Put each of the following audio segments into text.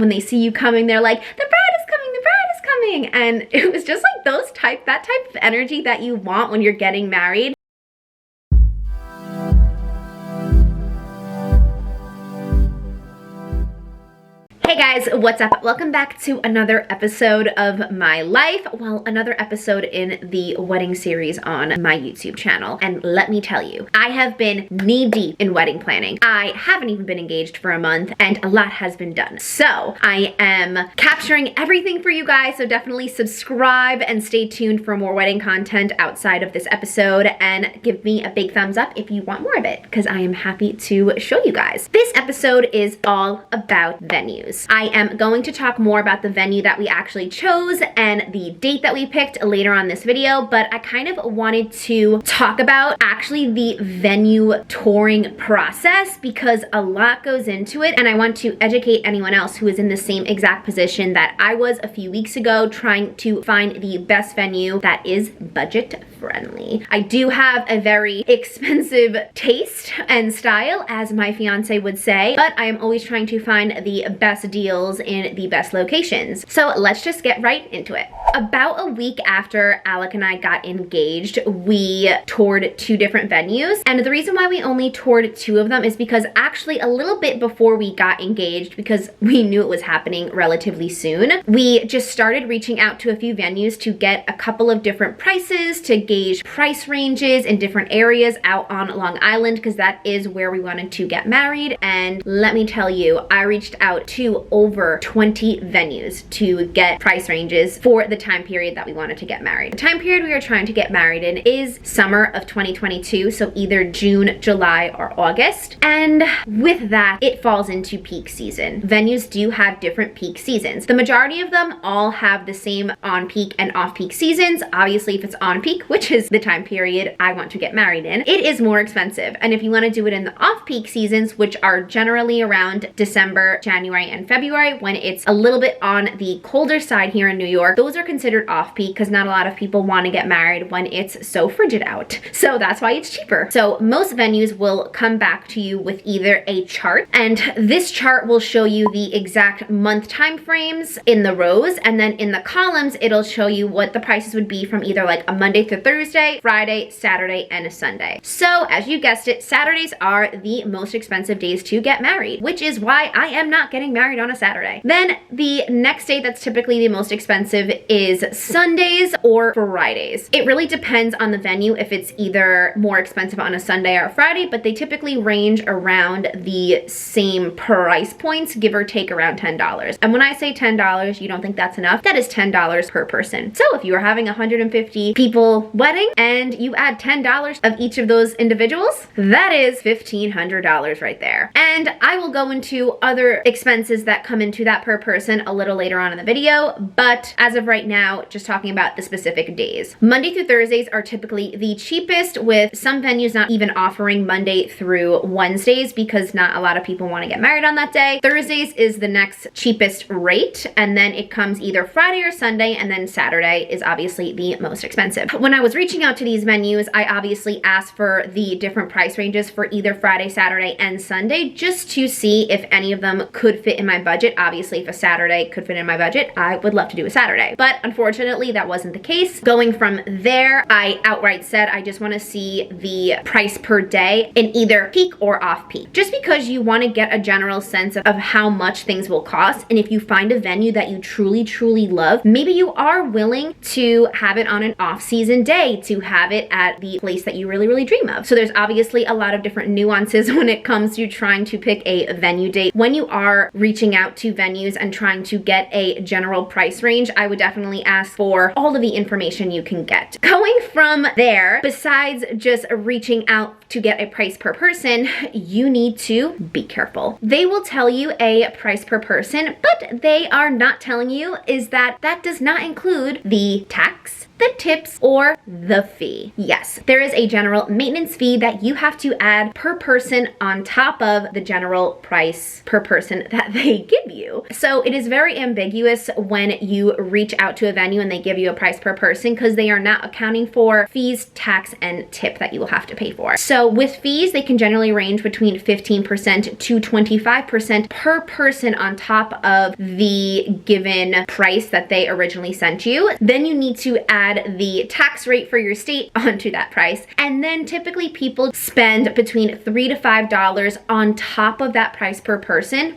When they see you coming, they're like, the bride is coming, the bride is coming. And it was just like that type of energy that you want when you're getting married. Hey guys, what's up? Welcome back to another episode of my life. Well, another episode in the wedding series on my YouTube channel. And let me tell you, I have been knee-deep in wedding planning. I haven't even been engaged for a month and a lot has been done. So I am capturing everything for you guys. So definitely subscribe and stay tuned for more wedding content outside of this episode, and give me a big thumbs up if you want more of it, because I am happy to show you guys. This episode is all about venues. I am going to talk more about the venue that we actually chose and the date that we picked later on this video, but I kind of wanted to talk about actually the venue touring process because a lot goes into it, and I want to educate anyone else who is in the same exact position that I was a few weeks ago, trying to find the best venue that is budget friendly. I do have a very expensive taste and style, as my fiance would say, but I am always trying to find the best deals in the best locations. So let's just get right into it. About a week after Alec and I got engaged, we toured 2 different venues. And the reason why we only toured 2 of them is because actually a little bit before we got engaged, because we knew it was happening relatively soon, we just started reaching out to a few venues to get a couple of different prices, to gauge price ranges in different areas out on Long Island, because that is where we wanted to get married. And let me tell you, I reached out to over 20 venues to get price ranges for the time period that we wanted to get married. The time period we were trying to get married in is summer of 2022, so either June, July, or August. And with that, it falls into peak season. Venues do have different peak seasons. The majority of them all have the same on-peak and off-peak seasons. Obviously, if it's on-peak, which is the time period I want to get married in, it is more expensive. And if you want to do it in the off-peak seasons, which are generally around December, January, and February, when it's a little bit on the colder side here in New York, those are considered off-peak because not a lot of people want to get married when it's so frigid out. So that's why it's cheaper. So most venues will come back to you with either a chart, and this chart will show you the exact month time frames in the rows, and then in the columns it'll show you what the prices would be from either like a Monday through Thursday, Friday, Saturday, and a Sunday. So as you guessed it, Saturdays are the most expensive days to get married, which is why I am not getting married on a Saturday. Then the next day that's typically the most expensive is Sundays or Fridays. It really depends on the venue if it's either more expensive on a Sunday or a Friday, but they typically range around the same price points, give or take around $10. And when I say $10, you don't think that's enough, that is $10 per person. So if you are having a 150 people wedding and you add $10 of each of those individuals, that is $1,500 right there. And I will go into other expenses that come into that per person a little later on in the video, but as of right now, just talking about the specific days. Monday through Thursdays are typically the cheapest, with some venues not even offering Monday through Wednesdays because not a lot of people want to get married on that day. Thursdays is the next cheapest rate, and then it comes either Friday or Sunday, and then Saturday is obviously the most expensive. When I was reaching out to these venues, I obviously asked for the different price ranges for either Friday, Saturday, and Sunday, just to see if any of them could fit in my budget. Obviously, if a Saturday could fit in my budget, I would love to do a Saturday. But unfortunately, that wasn't the case. Going from there, I outright said I just want to see the price per day in either peak or off peak, just because you want to get a general sense of how much things will cost. And if you find a venue that you truly, truly love, maybe you are willing to have it on an off-season day, to have it at the place that you really, really dream of. So there's obviously a lot of different nuances when it comes to trying to pick a venue date. When you are reaching out to venues and trying to get a general price range, I would definitely ask for all of the information you can get. Going from there, besides just reaching out to get a price per person, you need to be careful. They will tell you a price per person, but they are not telling you is that that does not include the tax, the tips or the fee. Yes, there is a general maintenance fee that you have to add per person on top of the general price per person that they give you. So it is very ambiguous when you reach out to a venue and they give you a price per person, because they are not accounting for fees, tax, and tip that you will have to pay for. So with fees, they can generally range between 15% to 25% per person on top of the given price that they originally sent you. Then you need to add the tax rate for your state onto that price. And then typically people spend between $3 to $5 on top of that price per person.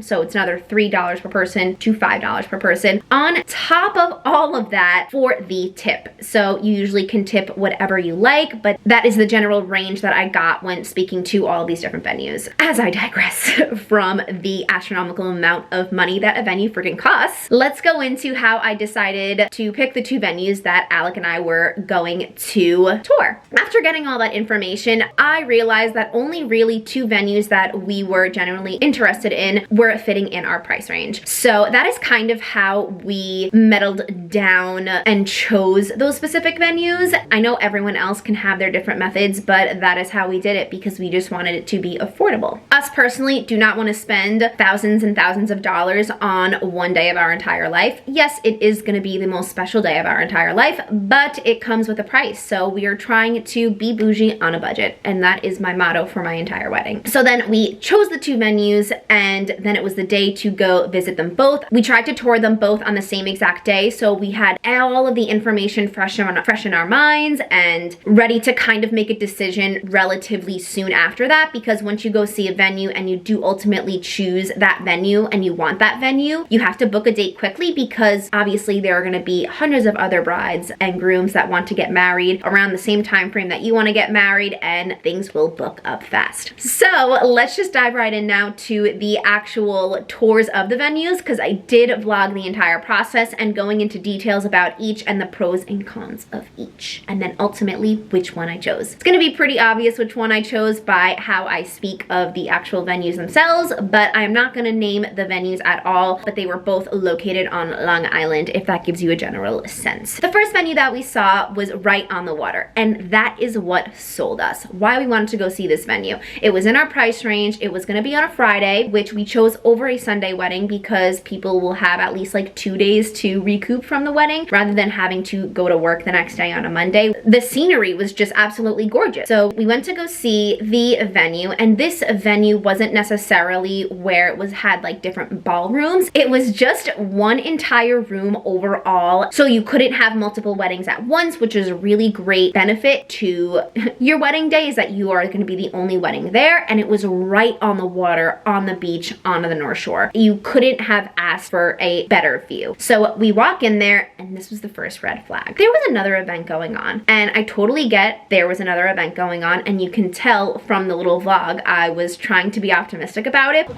So it's another $3 per person to $5 per person on top of all of that for the tip. So you usually can tip whatever you like, but that is the general range that I got when speaking to all these different venues. As I digress from the astronomical amount of money that a venue freaking costs, let's go into how I decided to pick the two venues that Alec and I were going to tour. After getting all that information, I realized that only really two venues that we were generally interested in were fitting in our price range. So that is kind of how we meddled down and chose those specific venues. I know everyone else can have their different methods, but that is how we did it because we just wanted it to be affordable. Us personally do not want to spend thousands and thousands of dollars on one day of our entire life. Yes, it is going to be the most special day of our entire life, but it comes with a price. So we are trying to be bougie on a budget, and that is my motto for my entire wedding. So then we chose the two venues, and then it was the day to go visit them both. We tried to tour them both on the same exact day, so we had all of the information fresh in our minds and ready to kind of make a decision relatively soon after that, because once you go see a venue and you do ultimately choose that venue and you want that venue, you have to book a date quickly, because obviously there are going to be hundreds of other brides and grooms that want to get married around the same time frame that you want to get married, and things will book up fast. So let's just dive right in now to the actual tours of the venues, because I did vlog the entire process and going into details about each and the pros and cons of each, and then ultimately which one I chose. It's going to be pretty obvious which one I chose by how I speak of the actual venues themselves, but I'm not going to name the venues at all, but they were both located on Long Island, if that gives you a general sense. The first venue that we saw was right on the water, and that is what sold us, why we wanted to go see this venue. It was in our price range. It was going to be on a Friday, which we chose over a Sunday wedding because people will have at least like 2 days to recoup from the wedding rather than having to go to work the next day on a Monday. The scenery was just absolutely gorgeous. So we went to go see the venue, and this venue wasn't necessarily where it had like different ballrooms. It was just one entire room overall. So you couldn't have multiple weddings at once, which is a really great benefit to your wedding day, is that you are going to be the only wedding there. And it was right on the water, on the beach, on the North Shore. You couldn't have asked for a better view. So we walk in there, and this was the first red flag. There was another event going on, and I totally get there was another event going on, and you can tell from the little vlog I was trying to be optimistic about it.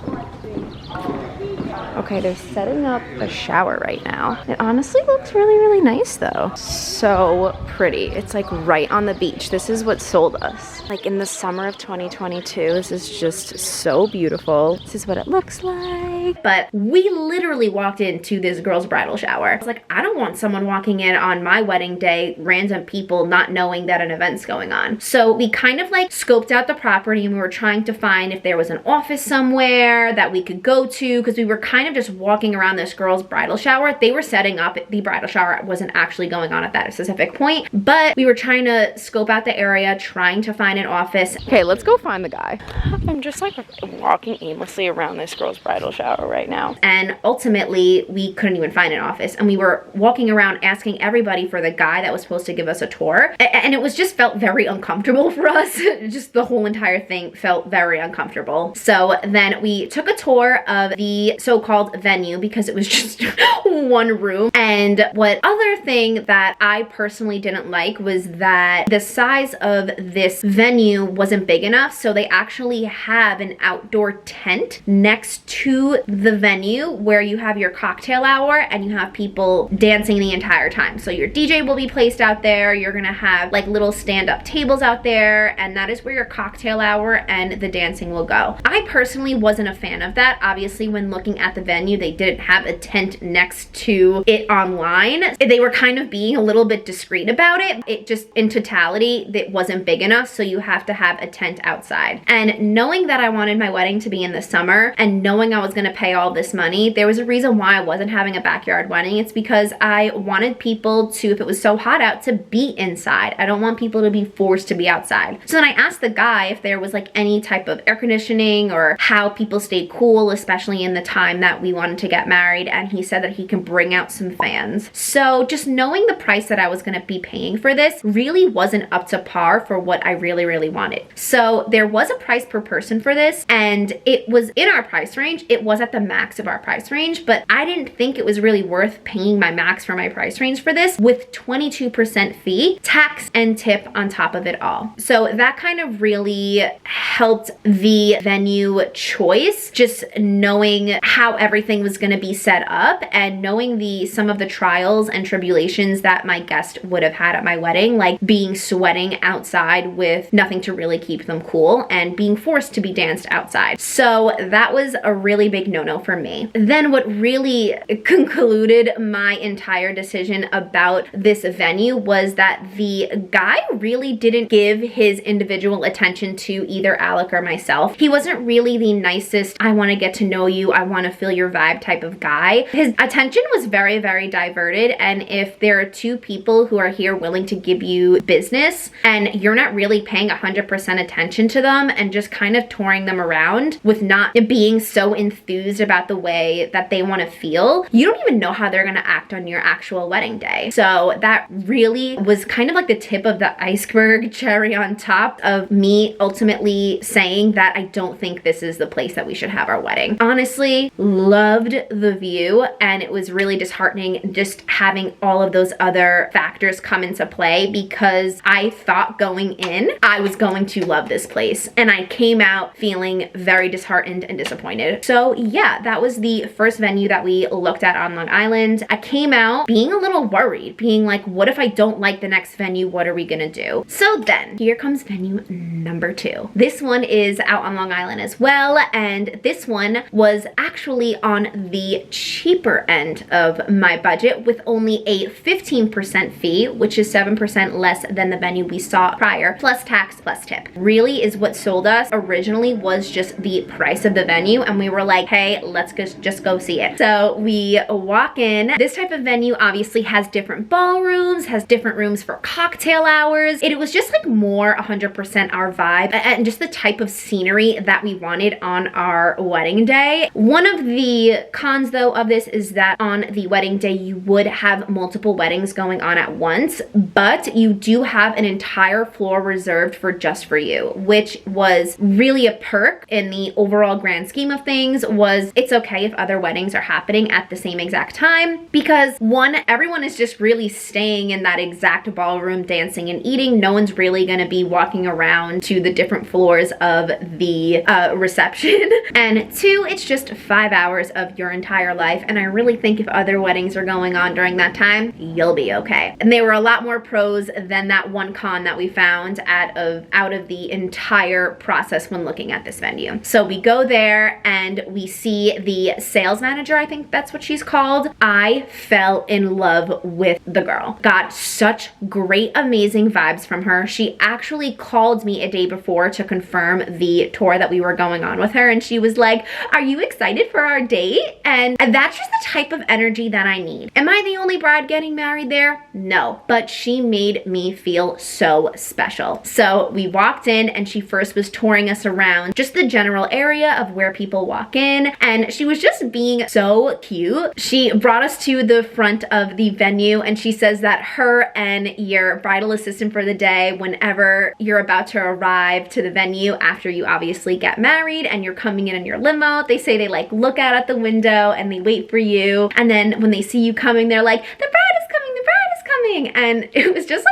Okay, they're setting up a shower right now. It honestly looks really, really nice though. So pretty. It's like right on the beach. This is what sold us. Like in the summer of 2022, this is just so beautiful. This is what it looks like. But we literally walked into this girl's bridal shower. I was like, I don't want someone walking in on my wedding day, random people not knowing that an event's going on. So we kind of like scoped out the property, and we were trying to find if there was an office somewhere that we could go to, because we were kind of just walking around this girl's bridal shower. They were setting up the bridal shower. It wasn't actually going on at that specific point, but we were trying to scope out the area, trying to find an office. Okay, let's go find the guy. I'm just like walking aimlessly around this girl's bridal shower right now. And ultimately, we couldn't even find an office. And we were walking around asking everybody for the guy that was supposed to give us a tour. And it was just felt very uncomfortable for us. Just the whole entire thing felt very uncomfortable. So then we took a tour of the so-called venue, because it was just one room. And what other thing that I personally didn't like was that the size of this venue wasn't big enough. So they actually have an outdoor tent next to the venue where you have your cocktail hour and you have people dancing the entire time. So your DJ will be placed out there. You're gonna have like little stand-up tables out there, and that is where your cocktail hour and the dancing will go. I personally wasn't a fan of that. Obviously, when looking at the venue, they didn't have a tent next to it online. They were kind of being a little bit discreet about it. It just, in totality, it wasn't big enough, so you have to have a tent outside. And knowing that I wanted my wedding to be in the summer and knowing I was gonna pay all this money, there was a reason why I wasn't having a backyard wedding. It's because I wanted people to, if it was so hot out, to be inside. I don't want people to be forced to be outside. So then I asked the guy if there was like any type of air conditioning or how people stayed cool, especially in the time that we wanted to get married, and he said that he can bring out some fans. So just knowing the price that I was gonna be paying for this really wasn't up to par for what I really wanted. So there was a price per person for this, and it was in our price range. It was at the max of our price range, but I didn't think it was really worth paying my max for my price range for this with 22% fee, tax, and tip on top of it all. So that kind of really helped the venue choice, just knowing how everything was gonna be set up and knowing some of the trials and tribulations that my guest would have had at my wedding, like being sweating outside with nothing to really keep them cool and being forced to be danced outside. So that was a really big no-no for me. Then what really concluded my entire decision about this venue was that the guy really didn't give his individual attention to either Alec or myself. He wasn't really the nicest, I want to get to know you, I want to feel your vibe type of guy. His attention was very diverted, and if there are two people who are here willing to give you business and you're not really paying 100% attention to them and just kind of touring them around with not being so enthused about the way that they want to feel, you don't even know how they're going to act on your actual wedding day. So that really was kind of like the tip of the iceberg, cherry on top of me ultimately saying that I don't think this is the place that we should have our wedding. Honestly, loved the view, and it was really disheartening just having all of those other factors come into play, because I thought going in I was going to love this place, and I came out feeling very disheartened and disappointed. So yeah, that was the first venue that we looked at on Long Island. I came out being a little worried, being like, what if I don't like the next venue? What are we gonna do? So then here comes venue number 2. This one is out on Long Island as well, and this one was actually on the cheaper end of my budget with only a 15% fee, which is 7% less than the venue we saw prior, plus tax, plus tip. Really is what sold us originally was just the price of the venue, and we were like, hey, let's just go see it. So we walk in. This type of venue obviously has different ballrooms, has different rooms for cocktail hours. It was just like more 100% our vibe and just the type of scenery that we wanted on our wedding day. One of the cons though of this is that on the wedding day you would have multiple weddings going on at once, but you do have an entire floor reserved just for you, which was really a perk in the overall grand scheme of things. Was it's okay if other weddings are happening at the same exact time, because one, everyone is just really staying in that exact ballroom dancing and eating. No one's really going to be walking around to the different floors of the reception. And two, it's just 5 hours of your entire life, and I really think if other weddings are going on during that time, you'll be okay. And there were a lot more pros than that one con that we found out of the entire process when looking at this venue. So we go there and we see the sales manager, I think that's what she's called. I fell in love with the girl. Got such great, amazing vibes from her. She actually called me a day before to confirm the tour that we were going on with her, and she was like, are you excited for our date? And that's just the type of energy that I need. Am I the only bride getting married there? No, but she made me feel so special. So we walked in and she first was touring us around just the general area of where people walk in, and she was just being so cute. She brought us to the front of the venue, and she says that her and your bridal assistant for the day, whenever you're about to arrive to the venue after you obviously get married and you're coming in your limo, they say they like look out at the window and they wait for you, and then when they see you coming, they're like, the bride is coming, the bride is wedding. And it was just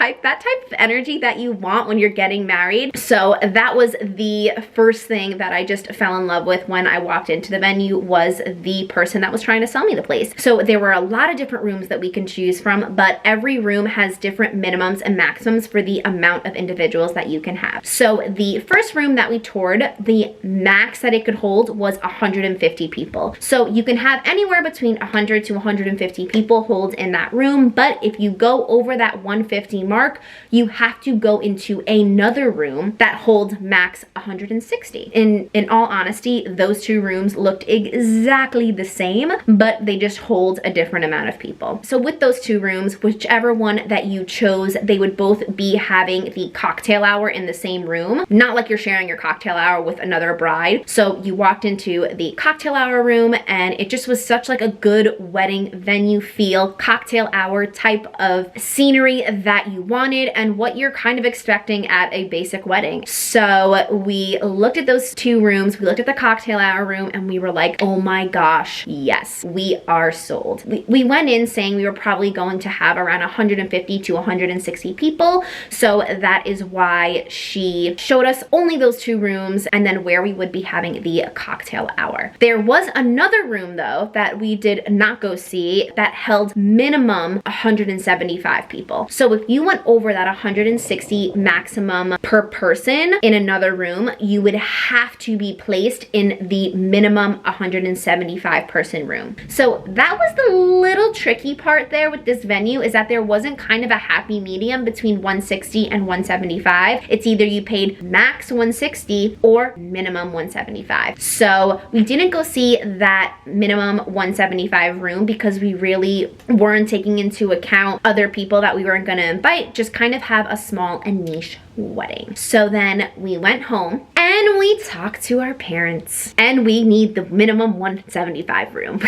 like that type of energy that you want when you're getting married. So that was the first thing that I just fell in love with when I walked into the venue, was the person that was trying to sell me the place. So there were a lot of different rooms that we can choose from, but every room has different minimums and maximums for the amount of individuals that you can have. So the first room that we toured, the max that it could hold was 150 people. So you can have anywhere between 100 to 150 people hold in that room, but if you go over that 150 mark, you have to go into another room that holds max 160. In all honesty, those two rooms looked exactly the same, but they just hold a different amount of people. So with those two rooms, whichever one that you chose, they would both be having the cocktail hour in the same room. Not like you're sharing your cocktail hour with another bride. So you walked into the cocktail hour room and it just was such like a good wedding venue feel, cocktail hour type of scenery that you wanted and what you're kind of expecting at a basic wedding. So we looked at those two rooms, we looked at the cocktail hour room, and we were like, oh my gosh, yes, we are sold. We went in saying we were probably going to have around 150 to 160 people. So that is why she showed us only those two rooms and then where we would be having the cocktail hour. There was another room though that we did not go see that held minimum 175 people. So if you went over that 160 maximum per person in another room, you would have to be placed in the minimum 175 person room. So that was the little tricky part there with this venue, is that there wasn't kind of a happy medium between 160 and 175. It's either you paid max 160 or minimum 175. So we didn't go see that minimum 175 room because we really weren't taking into account other people that we weren't gonna invite, just kind of have a small and niche wedding. So then we went home and we talked to our parents, and we need the minimum 175 room.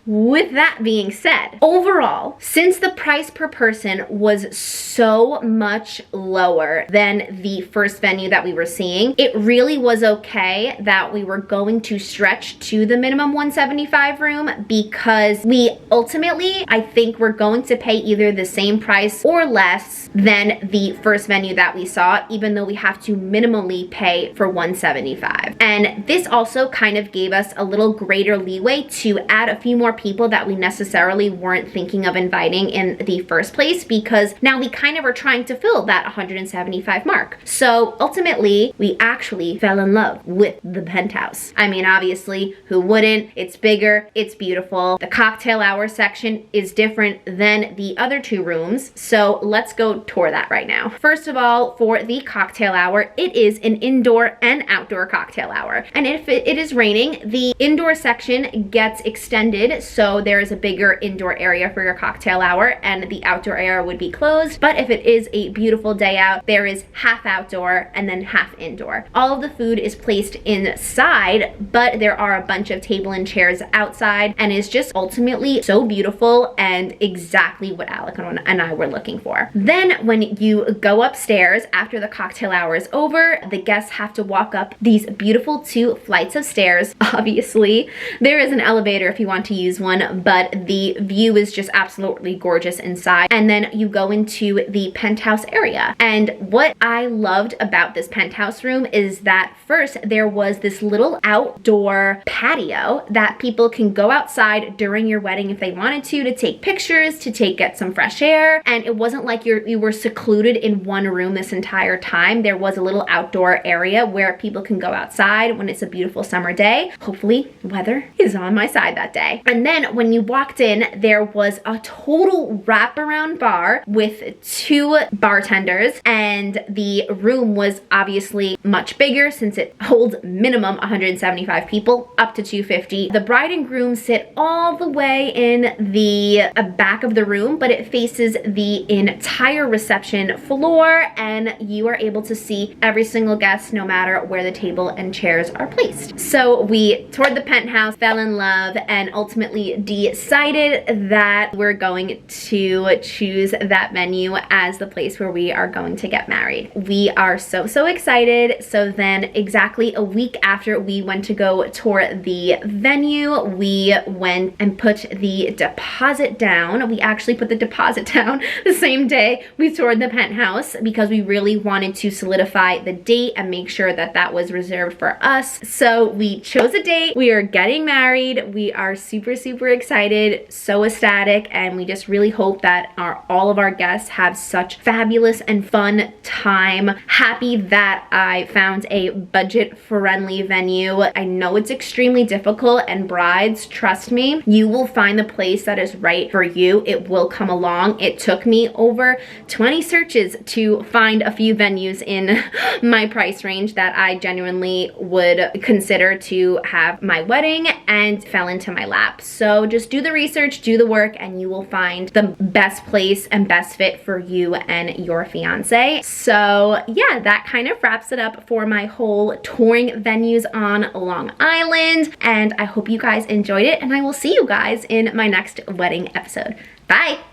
With that being said, overall, since the price per person was so much lower than the first venue that we were seeing, it really was okay that we were going to stretch to the minimum 175 room, because we ultimately, I think we're going to pay either the same price or less than the first venue that we saw, even though we have to minimally pay for 175. And this also kind of gave us a little greater leeway to add a few more people that we necessarily weren't thinking of inviting in the first place, because now we kind of are trying to fill that 175 mark. So ultimately, we actually fell in love with the penthouse. I mean, obviously, who wouldn't? It's bigger, it's beautiful. The cocktail hour section is different than the other two rooms. So let's go tour that right now. First of all, for the cocktail hour, it is an indoor and outdoor cocktail hour. And if it is raining, the indoor section gets extended, so there is a bigger indoor area for your cocktail hour and the outdoor area would be closed. But if it is a beautiful day out, there is half outdoor and then half indoor. All of the food is placed inside, but there are a bunch of table and chairs outside, and is just ultimately so beautiful and exactly what Alec and I were looking for. Then when you go upstairs after the cocktail hour is over, the guests have to walk up these beautiful 2 flights of stairs. Obviously, there is an elevator if you want to use one, but the view is just absolutely gorgeous inside. And then you go into the penthouse area. And what I loved about this penthouse room is that first there was this little outdoor patio that people can go outside during your wedding if they wanted to take pictures, to get some fresh air. And it wasn't like you were secluded in one room this entire time. There was a little outdoor area where people can go outside when it's a beautiful summer day. Hopefully weather is on my side that day. And then when you walked in, there was a total wraparound bar with 2 bartenders, and the room was obviously much bigger since it holds minimum 175 people up to 250. The bride and groom sit all the way in the back of the room, but it faces the entire reception floor, and you are able to see every single guest no matter matter where the table and chairs are placed. So we toured the penthouse, fell in love, and ultimately decided that we're going to choose that venue as the place where we are going to get married. We are so excited. So then exactly a week after we went to go tour the venue, we went and put the deposit down. We actually put the deposit down the same day we toured the penthouse because we really wanted to solidify the date and make sure that that was reserved for us. So we chose a date. We are getting married. We are super excited, so ecstatic, and we just really hope that all of our guests have such fabulous and fun time. Happy that I found a budget-friendly venue. I know it's extremely difficult, and brides, trust me, you will find the place that is right for you. It will come along. It took me over 20 searches to find a few venues in my price range that I genuinely would consider to have my wedding, and fell into my lap. So just do the research, do the work, and you will find the best place and best fit for you and your fiance. So yeah, that kind of wraps it up for my whole touring venues on Long Island, and I hope you guys enjoyed it, and I will see you guys in my next wedding episode. Bye!